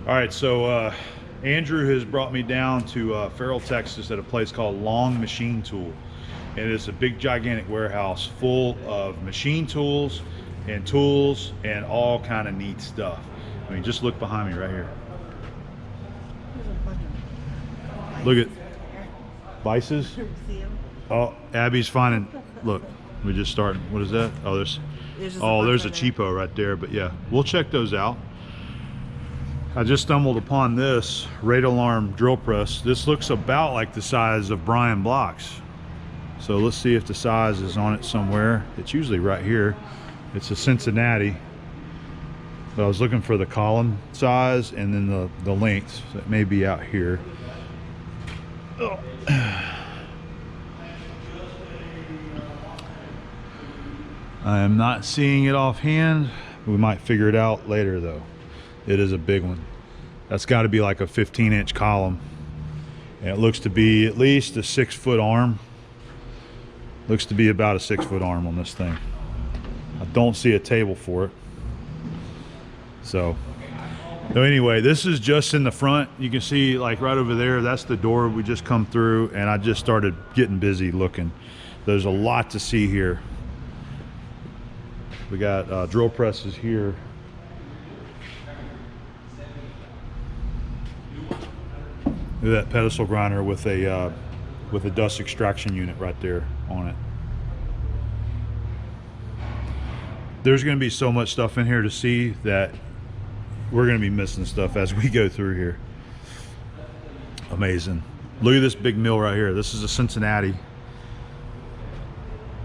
All right, so Andrew has brought me down to Ferris Texas at a place called Long Machine Tool. And it's a big gigantic warehouse full of machine tools and all kind of neat stuff. I mean, just look behind me right here. Look at vices. Oh, Abby's finding, look, we just started. What is that? Oh, there's a cheapo right there. But yeah, we'll check those out. I just stumbled upon this rate alarm drill press. This looks about like the size of Brian Block's. So let's see if the size is on it somewhere. It's usually right here. It's a Cincinnati. But I was looking for the column size and then the length. So it may be out here. Oh. I am not seeing it offhand. We might figure it out later though. It is a big one. That's got to be like a 15-inch column. And it looks to be at least a 6-foot arm. Looks to be about a 6-foot arm on this thing. I don't see a table for it. So anyway, this is just in the front. You can see like right over there, that's the door we just come through, and I just started getting busy looking. There's a lot to see here. We got drill presses here. Look at that pedestal grinder with a dust extraction unit right there on it. There's going to be so much stuff in here to see that we're going to be missing stuff as we go through here. Amazing. Look at this big mill right here. This is a Cincinnati.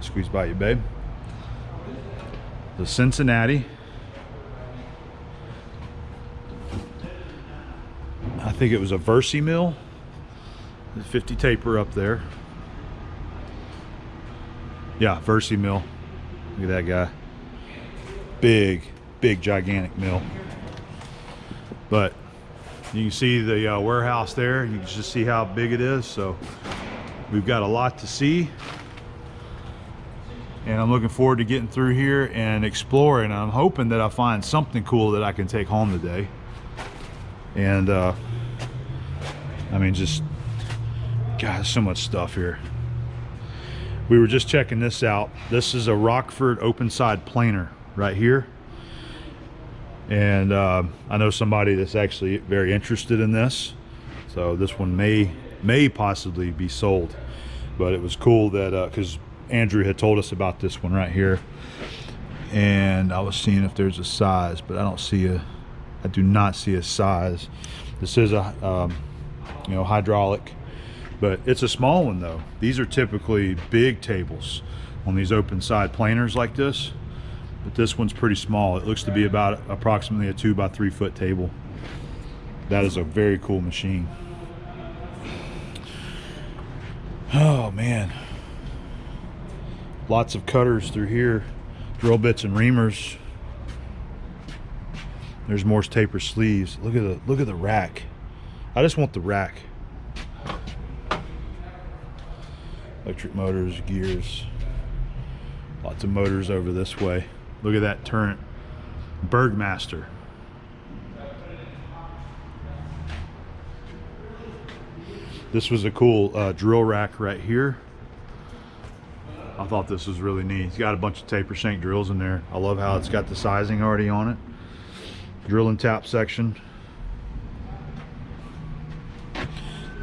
Squeeze by you, babe. The Cincinnati. I think it was a Versi mill. The 50 taper up there. Yeah, Versi mill. Look at that guy. Big, gigantic mill. But you can see the warehouse there. You can just see how big it is. So we've got a lot to see. And I'm looking forward to getting through here and exploring. I'm hoping that I find something cool that I can take home today. And I mean, just, God, so much stuff here. We were just checking this out. This is a Rockford open side planer right here. And I know somebody that's actually very interested in this. So this one may possibly be sold. But it was cool that, because Andrew had told us about this one right here. And I was seeing if there's a size, but I do not see a size. This is a, hydraulic, but it's a small one though. These are typically big tables on these open side planers like this, but this one's pretty small. It looks to be about approximately a 2 by 3 foot table. That is a very cool machine. Oh man, lots of cutters through here, drill bits and reamers. There's Morse taper sleeves. Look at the rack. I just want the rack. Electric motors, gears. Lots of motors over this way. Look at that turret. Bergmaster. This was a cool drill rack right here. I thought this was really neat. It's got a bunch of taper shank drills in there. I love how it's got the sizing already on it. Drill and tap section.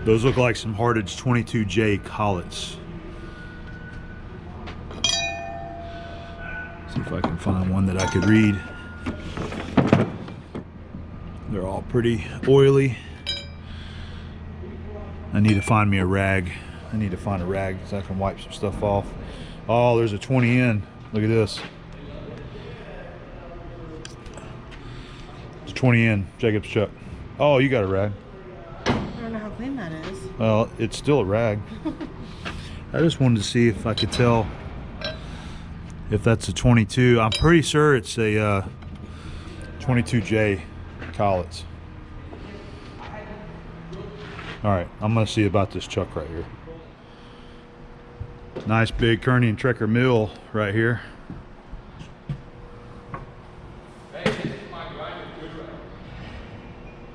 Those look like some Hardage 22J collets. See if I can find one that I could read. They're all pretty oily. I need to find me a rag. I need to find a rag so I can wipe some stuff off. Oh, there's a 20N. Look at this. It's 20N. Jacob's Chuck. Oh, you got a rag. I don't know how clean that is. Well, it's still a rag. I just wanted to see if I could tell if that's a 22. I'm pretty sure it's a 22J collets. All right, I'm gonna see about this chuck right here. Nice big Kearney and Trecker mill right here.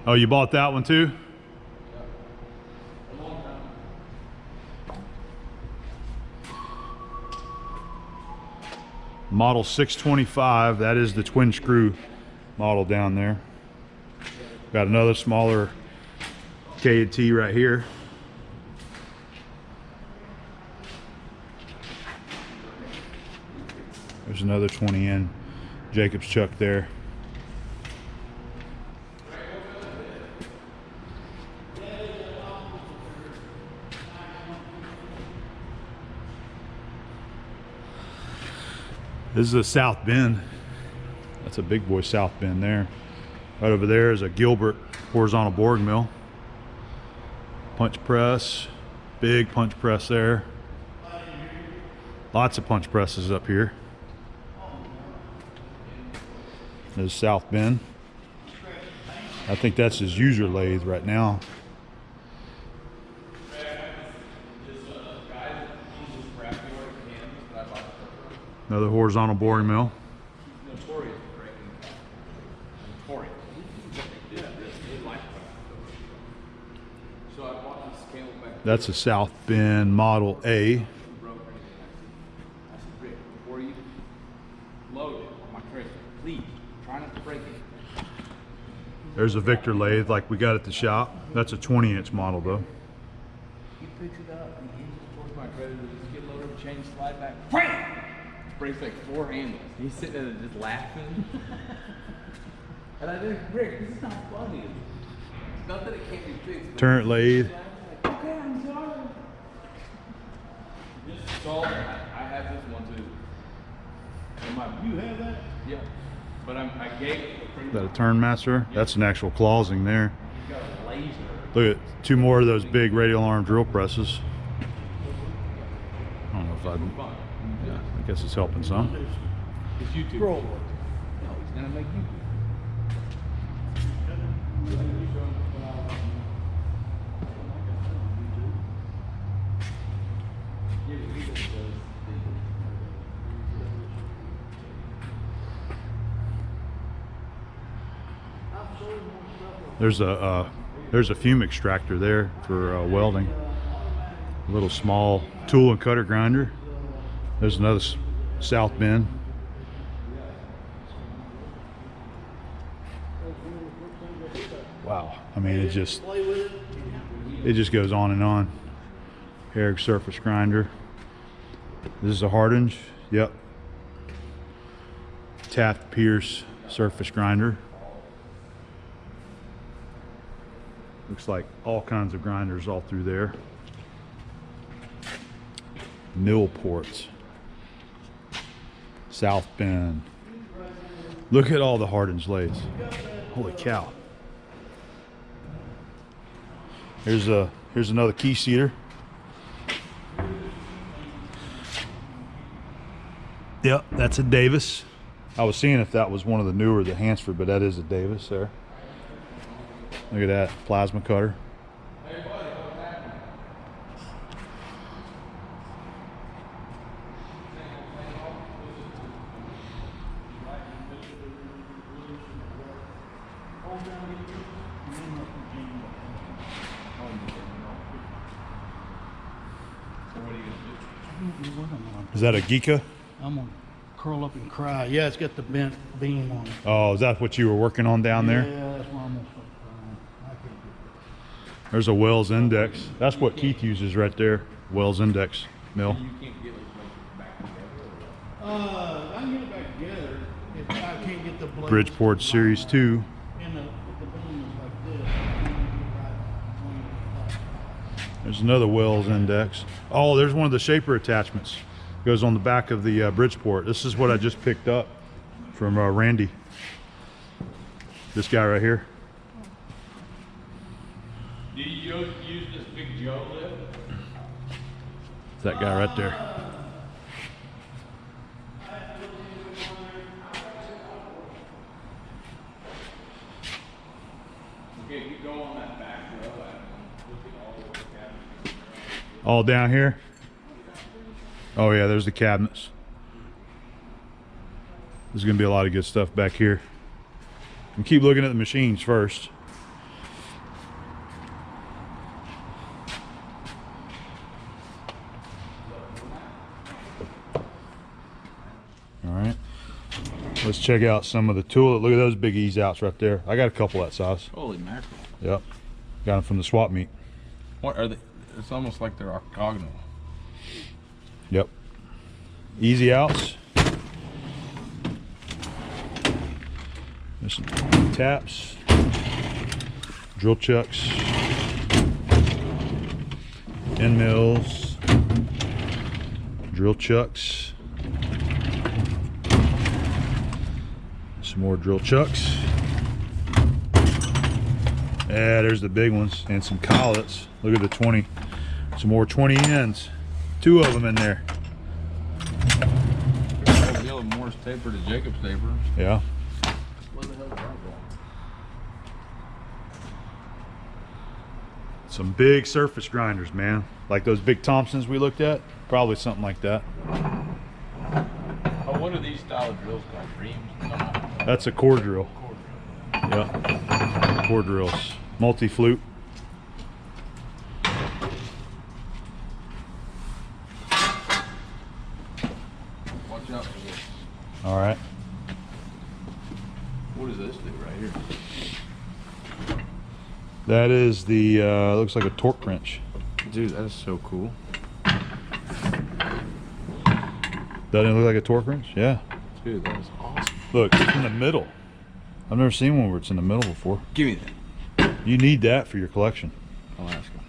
Oh, you bought that one too? Model 625, that is the twin screw model down there. Got another smaller K&T right here. There's another 20N Jacobs chuck there. This is a South Bend. That's a big boy South Bend there. Right over there is a Gilbert horizontal boring mill. Punch press, big punch press there. Lots of punch presses up here. There's South Bend. I think that's his user lathe right now. Another horizontal boring mill. That's a South Bend Model A. Before you load it on my trailer, please try not to break it. There's a Victor lathe like we got at the shop. That's a 20-inch model though. He picks it up and gives it towards my trailer with the skid loader, chain slide back. Wham! Breaks like 4 handles. He's sitting there just laughing. And I did, Rick, this is not funny. It's not that it can't be fixed. Turret lathe. Like, okay, I'm sorry. This is all, I have this one too. You have that? Yeah. But I gave it Is that a turn master? That's an actual clausing there. got a laser. Look at 2 more of those big radial arm drill presses. I don't know if I'd, yeah, I guess it's helping some. It's YouTube. No, he's gonna make you. There's a fume extractor there for welding. A little small tool and cutter grinder. There's another South Bend. Wow, I mean it just goes on and on. Herrig surface grinder. This is a Hardinge. Yep. Taft Pierce surface grinder. Looks like all kinds of grinders all through there. Mill ports. South Bend. Look at all the Hardinge lathes. Holy cow. Here's another key seater. Yep, that's a Davis. I was seeing if that was one of the newer, the Hansford, but that is a Davis there. Look at that plasma cutter. Is that a Geeka? I'm gonna curl up and cry. Yeah, it's got the bent beam on it. Oh, is that what you were working on down there? Yeah, that's why I'm gonna start crying. I can't get There's a Wells Index. That's what Keith uses right there. Wells Index mill. You can't get it back together. I can get it back together if I can't get the blades. Bridgeport Series 2. And the beam is like this. I can't get it right between the There's another Wells Index. Oh, there's one of the shaper attachments. Goes on the back of the Bridgeport. This is what I just picked up from Randy. This guy right here. Do you use this big Joe lift? It's that guy right there. Okay, if you go on that back row, look at all the cabinets. All down here. Oh yeah, there's the cabinets. There's gonna be a lot of good stuff back here. And keep looking at the machines first. Let's check out some of the tool. Look at those big ease outs right there. I got a couple that size. Holy mackerel. Yep. Got them from the swap meet. What are they? It's almost like they're octagonal. Yep. Easy outs. There's some taps. Drill chucks. End mills. Drill chucks. Some more drill chucks. Yeah, there's the big ones. And some collets. Look at the 20. Some more 20 ends. 2 of them in there. Yellow Morse taper to Jacob's taper. Yeah. What the hell is that going? Some big surface grinders, man. Like those big Thompsons we looked at. Probably something like that. Oh, what are these style of drills called? Reams? No. That's a core drill. Cord drill. Yep. Core drills. Multi-flute. Watch out for this. All right. What does this do right here? That is the, looks like a torque wrench. Dude, that is so cool. Doesn't it look like a torque wrench? Yeah. Dude, that is awesome. Look, it's in the middle. I've never seen one where it's in the middle before. Give me that. You need that for your collection. I'll ask him.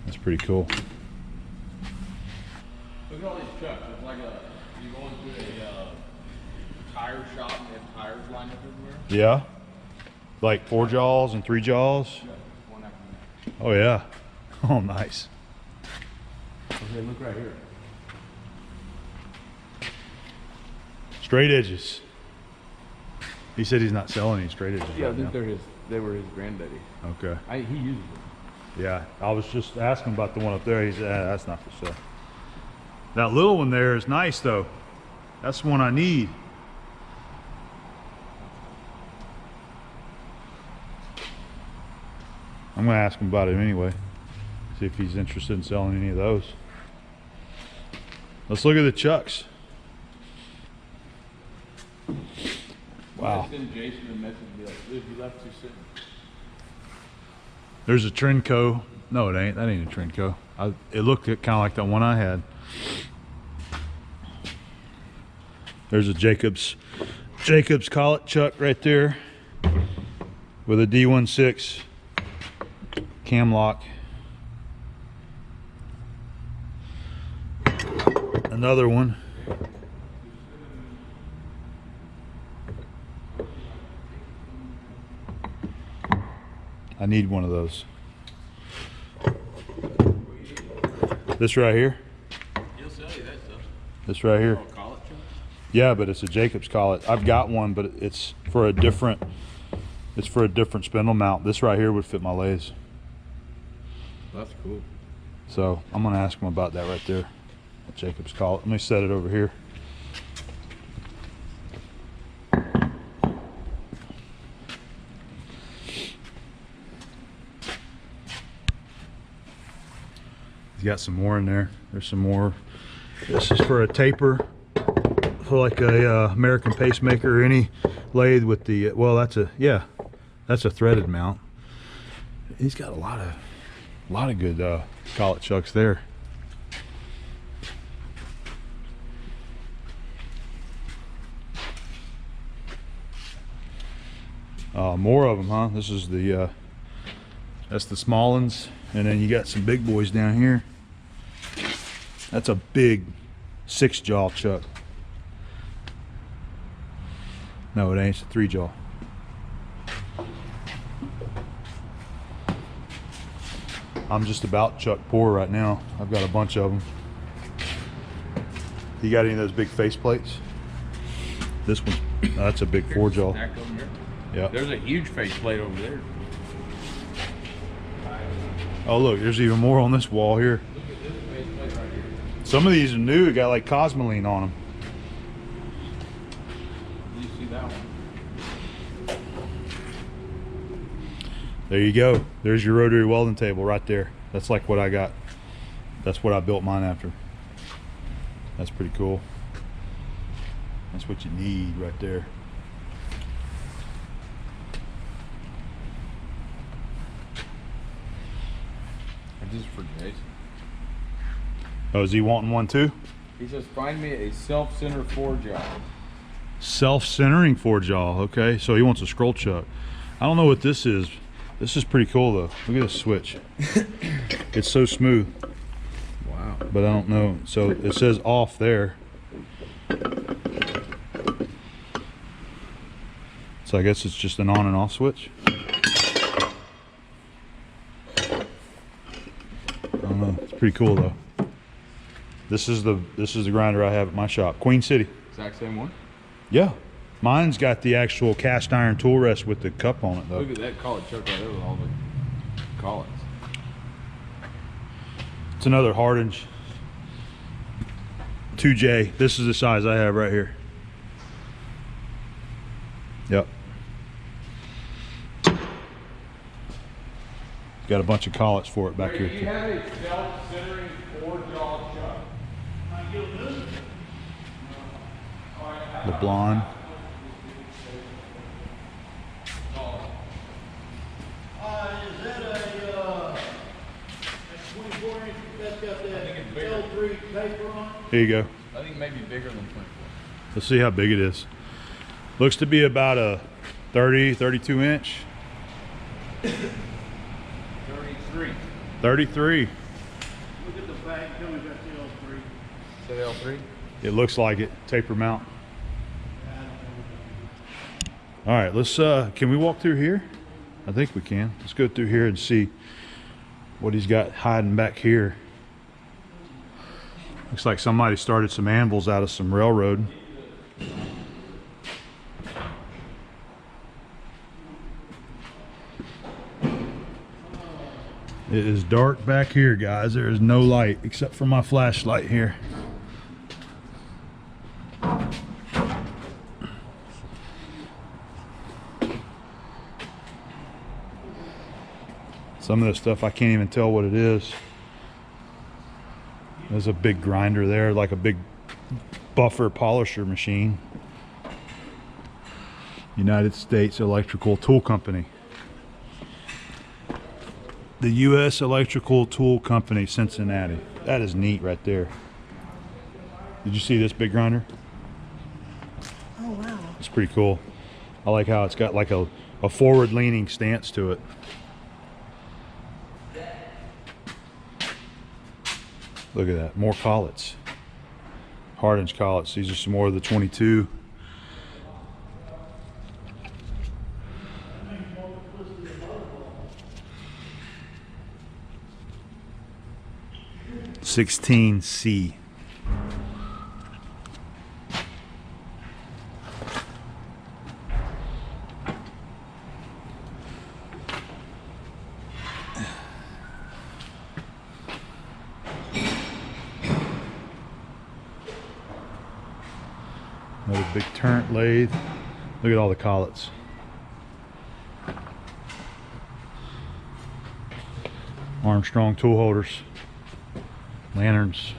That's pretty cool. Look at all these chucks. It's like you go into a tire shop and they have tires lined up everywhere. Yeah. Like 4 jaws and 3 jaws. Yeah, one after Oh yeah. Oh, nice. Okay, look right here. Straight edges. He said he's not selling any straight edges Yeah, I right think now. they were his granddaddy. Okay. He uses it. Yeah, I was just asking about the one up there. He said, that's not for sale. That little one there is nice though. That's the one I need. I'm gonna ask him about it anyway. See if he's interested in selling any of those. Let's look at the chucks. Wow. I send Jason a message and be like, dude, you left too soon. There's a Trinco. No, it ain't. That ain't a Trinco. It looked kind of like that one I had. There's a Jacobs collet chuck right there with a D16 cam lock. Another one. I need one of those. This right here. He'll sell you that stuff. This right here. Oh, collet chuck? Yeah, but it's a Jacobs collet. I've got one, but it's for a different spindle mount. This right here would fit my lathes. That's cool. So I'm gonna ask him about that right there. A Jacobs collet. Let me set it over here. He's got some more in there. There's some more. This is for a taper, for like a American pacemaker or any lathe with the, well, that's a threaded mount. He's got a lot of good collet chucks there. More of them, huh? This is the that's the small ones, and then you got some big boys down here. That's a big 6-jaw chuck. No, it ain't. It's a 3-jaw. I'm just about chuck poor right now. I've got a bunch of them. You got any of those big face plates? This one, that's a big 4-jaw. Stacked over here. Yeah. There's a huge face plate over there. Oh look, there's even more on this wall here. Look at this face plate right here. Some of these are new. Got like Cosmoline on them. You see that one? There you go. There's your rotary welding table right there. That's like what I got. That's what I built mine after. That's pretty cool. That's what you need right there. I just for Jason. Oh, is he wanting one too? He says, find me a self-center four-jaw. Self-centering four-jaw. Okay, so he wants a scroll chuck. I don't know what this is. This is pretty cool though. Look at this switch. It's so smooth. Wow. But I don't know. So it says off there. So I guess it's just an on and off switch. I don't know. It's pretty cool though. This is the grinder I have at my shop, Queen City. Exact same one? Yeah. Mine's got the actual cast iron tool rest with the cup on it though. Look at that collet chuck right there with all the collets. It's another Hardinge 2J. This is the size I have right here. Yep. Got a bunch of collets for it back here. Do you have a self-centering four-jaw chuck? The blonde. Is that a 24-inch that's got that L3 paper on it? Here you go. I think it may be bigger than 24. Let's see how big it is. Looks to be about a 32 inch. 33. 33. Look at the back, tell me about the L3. Is that L3? It looks like it. Taper mount. All right, let's can we walk through here? I think we can. Let's go through here and see what he's got hiding back here. Looks like somebody started some anvils out of some railroad. It is dark back here, guys. There is no light except for my flashlight here. Some of this stuff I can't even tell what it is. There's a big grinder there, like a big buffer polisher machine. United States Electrical Tool Company. The U.S. Electrical Tool Company, Cincinnati. That is neat right there. Did you see this big grinder? Oh, wow. It's pretty cool. I like how it's got like a forward-leaning stance to it. Look at that, more collets. Hardinge collets. These are some more of the 22. $16C. Another big turret lathe. Look at all the collets. Armstrong tool holders. Lanterns.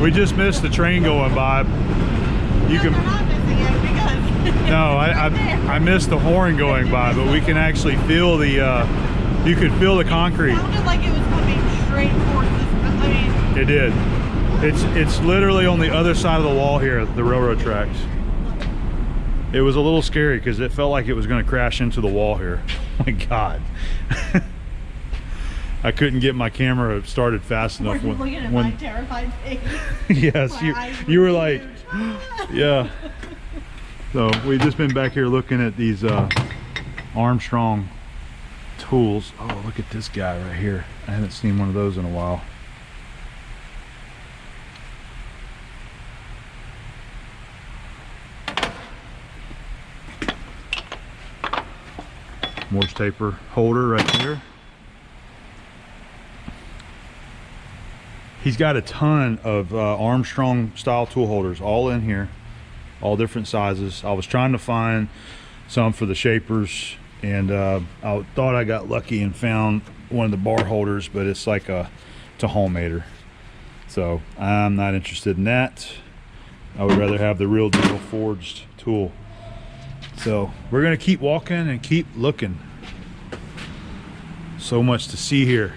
We just missed the train going by. You can. No, I missed the horn going by, but we can actually feel the. You could feel the concrete. It sounded like it was coming straight towards us, but I mean. It did. It's literally on the other side of the wall here, the railroad tracks. It was a little scary because it felt like it was going to crash into the wall here. My God. I couldn't get my camera started fast enough. Were you looking at my terrified face? Yes, you were like, yeah. So we've just been back here looking at these Armstrong tools. Oh, look at this guy right here. I haven't seen one of those in a while. Morse taper holder right there. He's got a ton of Armstrong style tool holders all in here, all different sizes. I was trying to find some for the shapers And I thought I got lucky and found one of the bar holders, but it's like it's a homemader. So I'm not interested in that. I would rather have the real deal forged tool. So we're gonna keep walking and keep looking. So much to see here.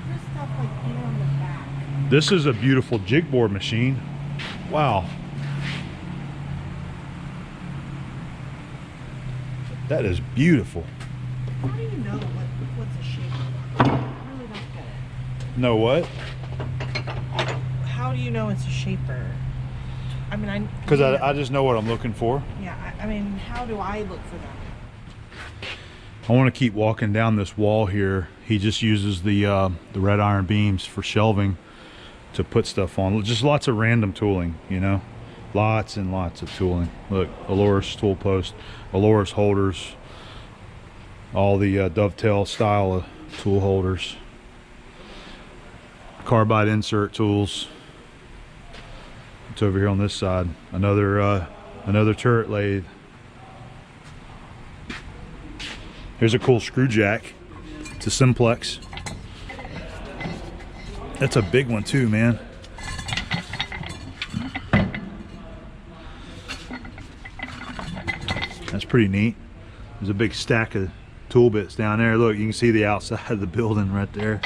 There's stuff like here on the back. This is a beautiful jig board machine. Wow. That is beautiful. How do you know what's a shaper? I really don't get it. Know what? How do you know it's a shaper? I mean, Because I just know what I'm looking for. Yeah, I mean, how do I look for that? I want to keep walking down this wall here. He just uses the red iron beams for shelving to put stuff on. Just lots of random tooling, you know. Lots and lots of tooling. Look, Aloris tool post, Aloris holders, all the dovetail style of tool holders, carbide insert tools. It's over here on this side. Another turret lathe. Here's a cool screw jack. It's a simplex. That's a big one too, man. That's pretty neat. There's a big stack of tool bits down there. Look, you can see the outside of the building right there.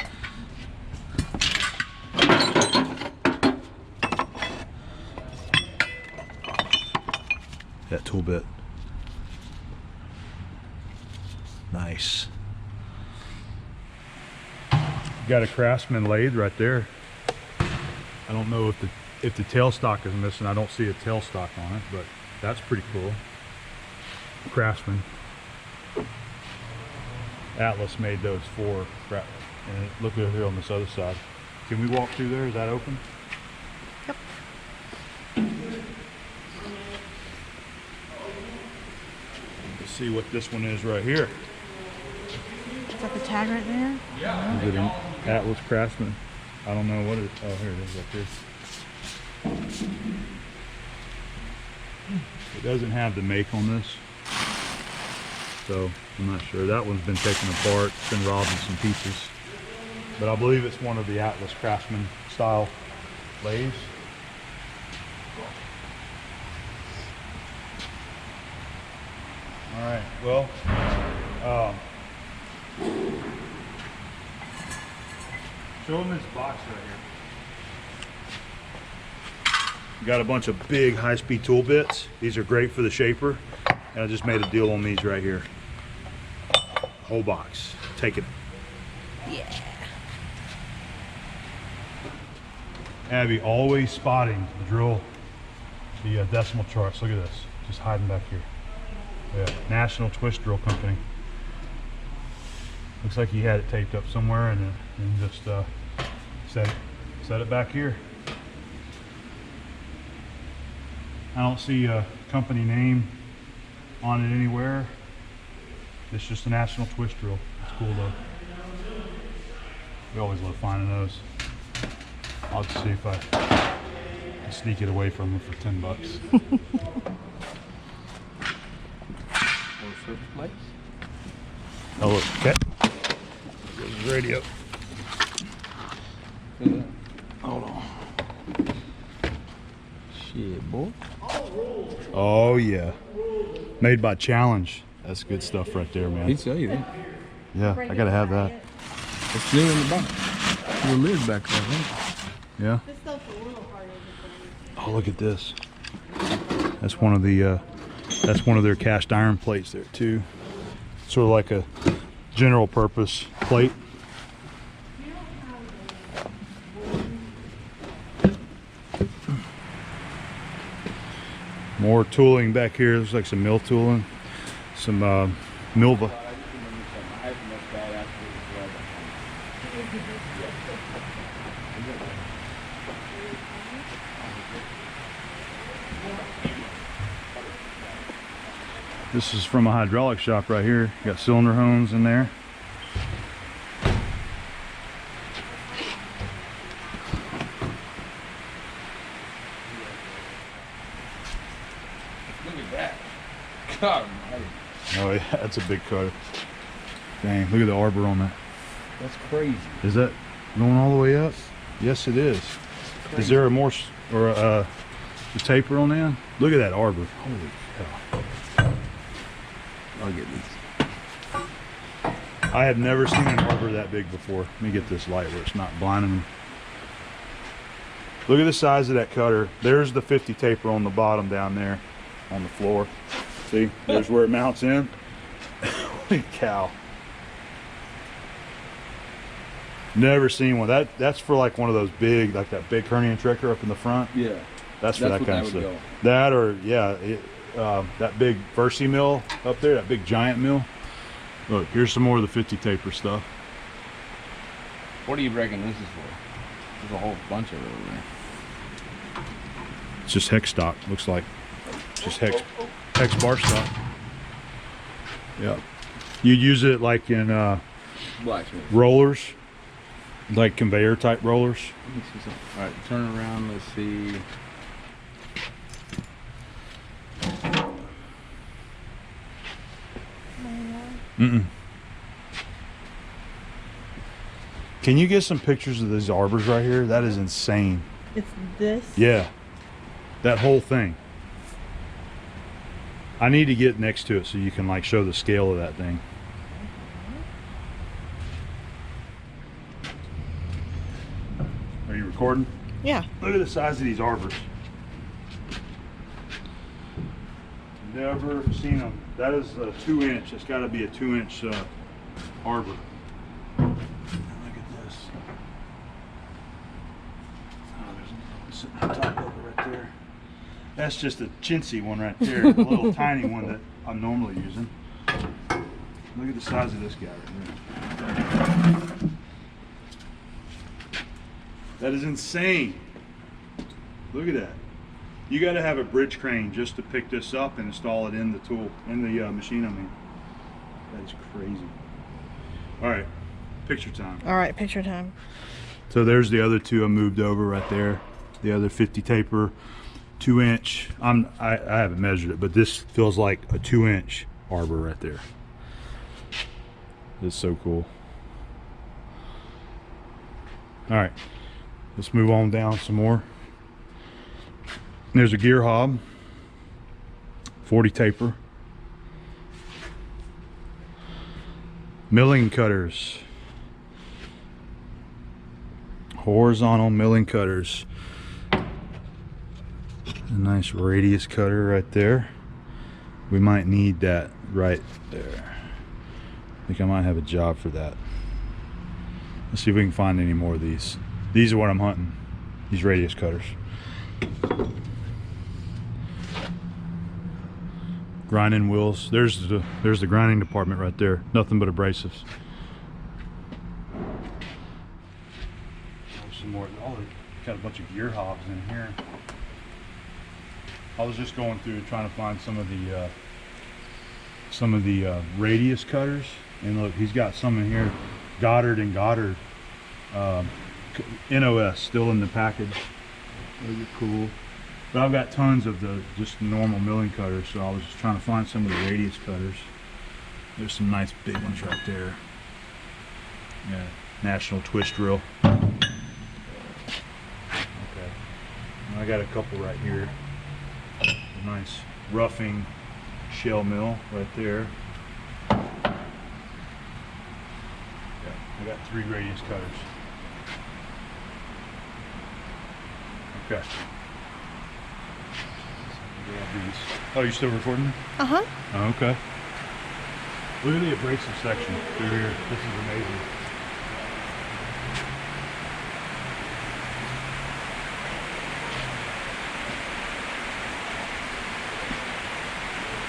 That tool bit. Nice. Got a Craftsman lathe right there. I don't know if the tailstock is missing. I don't see a tailstock on it, but that's pretty cool. Craftsman. Atlas made those for, and look over here on this other side. Can we walk through there? Is that open? Yep. Let's see what this one is right here. Is that the tag right there? Yeah. Is it an Atlas Craftsman? I don't know what it is. Oh, here it is up here. It doesn't have the make on this, so I'm not sure. That one's been taken apart. It's been robbed in some pieces. But I believe it's one of the Atlas Craftsman style lathes. All right, well, show them this box right here. Got a bunch of big high-speed tool bits. These are great for the shaper. And I just made a deal on these right here. Whole box. Take it. Yeah. Abby, always spotting the drill, the decimal charts. Look at this. Just hiding back here. Yeah, National Twist Drill Company. Looks like he had it taped up somewhere and just set it back here. I don't see a company name on it anywhere. It's just a National Twist Drill. It's cool though. We always love finding those. I'll just see if I can sneak it away from them for $10. Oh look, okay. There's the radio. Hold on. Shit, boy. Oh yeah. Made by Challenge. That's good stuff right there, man. He'd sell you that. Yeah, I gotta have that. It's new in the box. The lid's back there, right? Yeah. This stuff's a little harder to Oh, look at this. That's one of their cast iron plates there too. Sort of like a general purpose plate. More tooling back here. There's like some mill tooling, some Milva. This is from a hydraulic shop right here. Got cylinder hones in there. Look at that. God, Oh yeah, that's a big cutter. Dang, look at the arbor on that. that's crazy. Is that going all the way up? Yes, it is. Is there a more or a taper on that? Look at that arbor. Holy cow! I'll get these. I have never seen an arbor that big before. Let me get this light where it's not blinding me. Look at the size of that cutter. There's the 50 taper on the bottom down there on the floor. See, there's where it mounts in. Holy cow. Never seen one. That's for like one of those big, like that big hernia trekker up in the front. Yeah. That's for That's that what kind of that stuff. would That or yeah, that big Versi mill up there, that big giant mill. Look, here's some more of the 50 taper stuff. What do you reckon this is for? There's a whole bunch of it over there. It's just hex stock, looks like. Just hex bar stock. Yeah. You'd use it like in Blacksmith. rollers, like conveyor type rollers. Let me see something. All right, turn around. Let's see. Mm-mm. Can you get some pictures of these arbors right here? That is insane. It's this. Yeah. That whole thing. I need to get next to it so you can like show the scale of that thing. Are you recording? Yeah. Look at the size of these arbors. Never seen them. That is a 2-inch. It's got to be a 2-inch arbor. Look at this. Oh, there's another one sitting on top of it right there. That's just a chintzy one right there. A little tiny one that I'm normally using. Look at the size of this guy right there. That is insane. Look at that. You got to have a bridge crane just to pick this up and install it in the tool, in the machine, I mean. That is crazy. All right, picture time. All right, picture time. So there's the other two I moved over right there. The other 50 taper, 2-inch. I haven't measured it, but this feels like a 2-inch arbor right there. It's so cool. All right, let's move on down some more. There's a gear hob, 40 taper. Milling cutters. Horizontal milling cutters. A nice radius cutter right there. We might need that right there. I think I might have a job for that. Let's see if we can find any more of these. These are what I'm hunting, these radius cutters. Grinding wheels. There's the grinding department right there. Nothing but abrasives. There's some more. Oh, they got a bunch of gear hobs in here. I was just going through trying to find some of the radius cutters, and look, he's got some in here. Goddard and Goddard NOS still in the package. Those are cool. But I've got tons of the just normal milling cutters, so I was just trying to find some of the radius cutters. There's some nice big ones right there. Yeah, National Twist Drill. Okay, and I got a couple right here. A nice roughing shell mill right there. Yeah, I got 3 radius cutters. Okay. Oh, you still recording? Uh-huh. Oh, okay. Look at the abrasive section through here. This is amazing.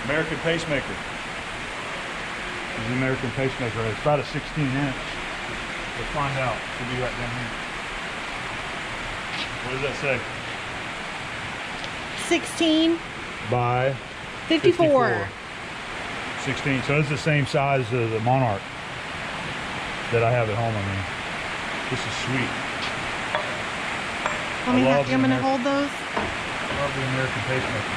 American pacemaker. This is an American pacemaker. It's about a 16-inch. Let's find out. It should be right down here. What does that say? 16 By 54. 16. So it's the same size as the Monarch that I have at home. I mean, this is sweet. I'm gonna hold those. I love the American pacemaker.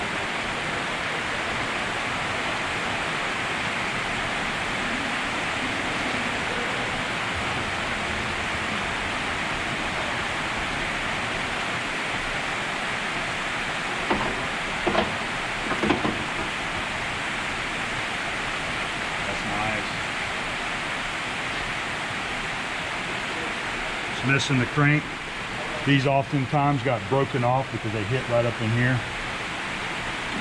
it's missing the crank. These oftentimes got broken off because they hit right up in here.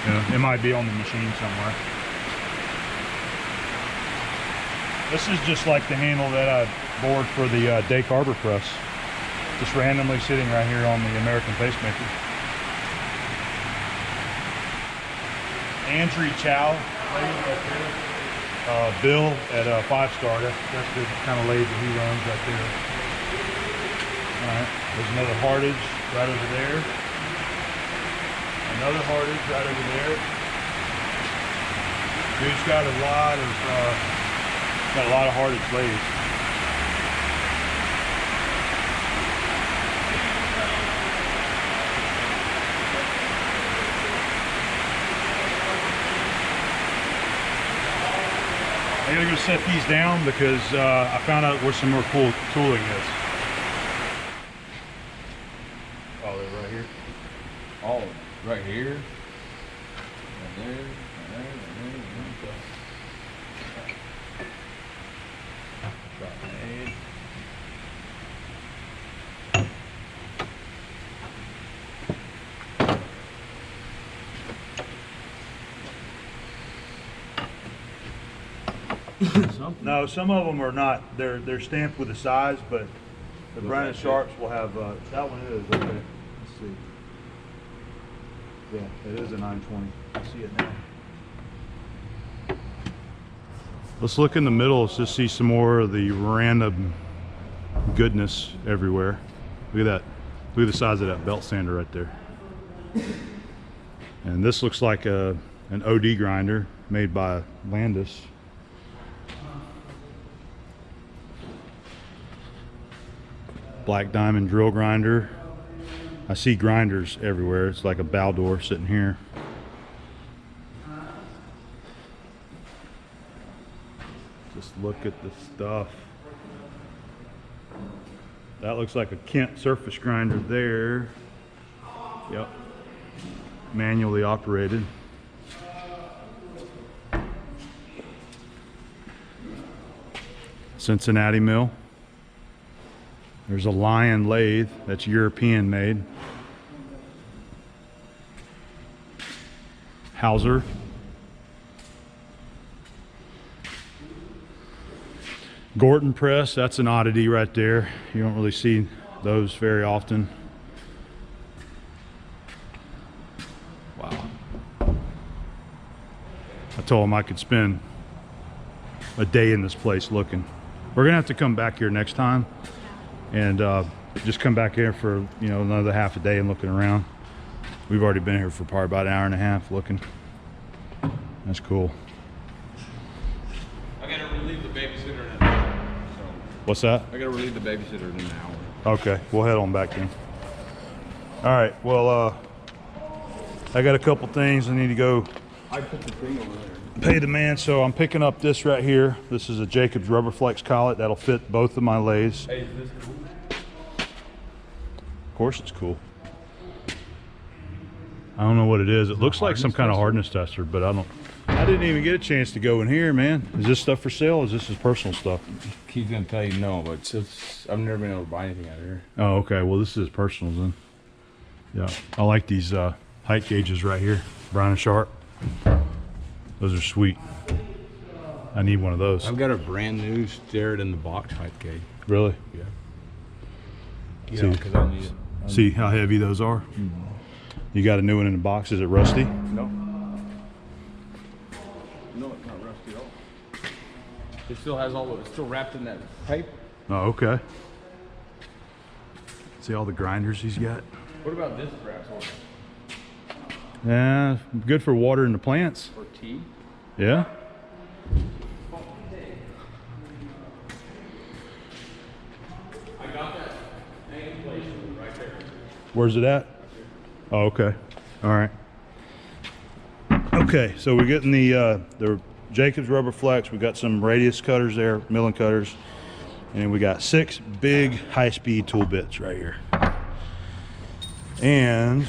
You know, it might be on the machine somewhere. This is just like the handle that I bored for the Dake Arbor press. Just randomly sitting right here on the American pacemaker. Andrew Chow, Bill at 5-star. That's the kind of lathe that he runs right there. All right, there's another hardage right over there. Another hardage right over there. Dude's got a lot of hardage lathes. I gotta go set these down because I found out where some more cool tooling is. Oh, they're right here? Oh, right here. Right there. Right there. Right there. Drop blade. No, some of them are not. They're stamped with a size, but the Brandon Sharps will have. That one is okay. Let's see. Yeah, it is a 920. I see it now. Let's look in the middle. Let's just see some more of the random goodness everywhere. Look at that. Look at the size of that belt sander right there. And this looks like an OD grinder made by Landis. Black diamond drill grinder. I see grinders everywhere. It's like a bow door sitting here. Just look at the stuff. That looks like a Kent surface grinder there. Yep. Manually operated. Cincinnati mill. There's a Lion lathe that's European made. Hauser. Gorton press, that's an oddity right there. You don't really see those very often. Wow. I told him I could spend a day in this place looking. We're gonna have to come back here next time and just come back here for, you know, another half a day and looking around. We've already been here for probably about an hour and a half looking. That's cool. I gotta relieve the babysitter in an hour. So What's that? I gotta relieve the babysitter in an hour. Okay, we'll head on back then. All right, well, I got a couple things I need to go I put the thing over there. pay the man, so I'm picking up this right here. This is a Jacobs Rubber Flex collet that'll fit both of my lathes. Hey, is this cool? Of course it's cool. I don't know what it is. It looks like some kind of hardness tester, but I didn't even get a chance to go in here, man. Is this stuff for sale? Or is this his personal stuff? Keith's gonna tell you no, but I've never been able to buy anything out of here. Oh, okay. Well, this is his personals then. Yeah, I like these height gauges right here, Brown and Sharp. Those are sweet. I need one of those. I've got a brand new stared in the box height gauge. Really? Yeah. See- Yeah, because I need it. See how heavy those are? You got a new one in the box. Is it rusty? No. No, it's not rusty at all. It still has all of it. It's still wrapped in that tape. Oh, okay. See all the grinders he's got? What about this brass order? Yeah, good for watering the plants. Or tea? Yeah. I got that hanging place right there. Where's it at? Oh, okay. All right. Okay, so we're getting the Jacobs Rubber Flex. We got some radius cutters there, milling cutters, and we got 6 big high-speed tool bits right here. And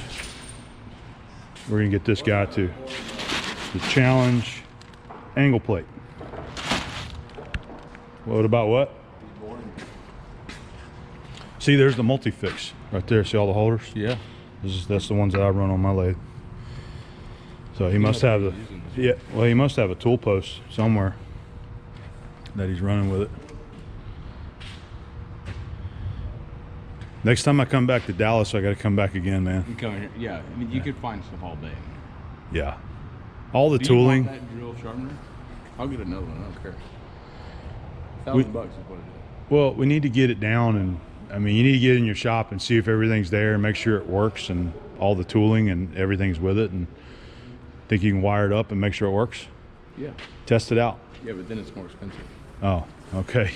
we're gonna get this guy too, the Challenge angle plate. What about what? See, there's the multi-fix right there. See all the holders? Yeah. That's the ones that I run on my lathe. So he must have the, yeah, well, he must have a tool post somewhere that he's running with it. Next time I come back to Dallas, I got to come back again, man. You come here. Yeah. I mean, you could find stuff all day. Yeah. All the Do tooling. You want that drill sharpener? I'll get another one. I don't care. $1,000 is what it is. Well, we need to get it down, and I mean, you need to get in your shop and see if everything's there and make sure it works and all the tooling and everything's with it, and think you can wire it up and make sure it works. Yeah. Test it out. Yeah, but then it's more expensive. Oh, okay.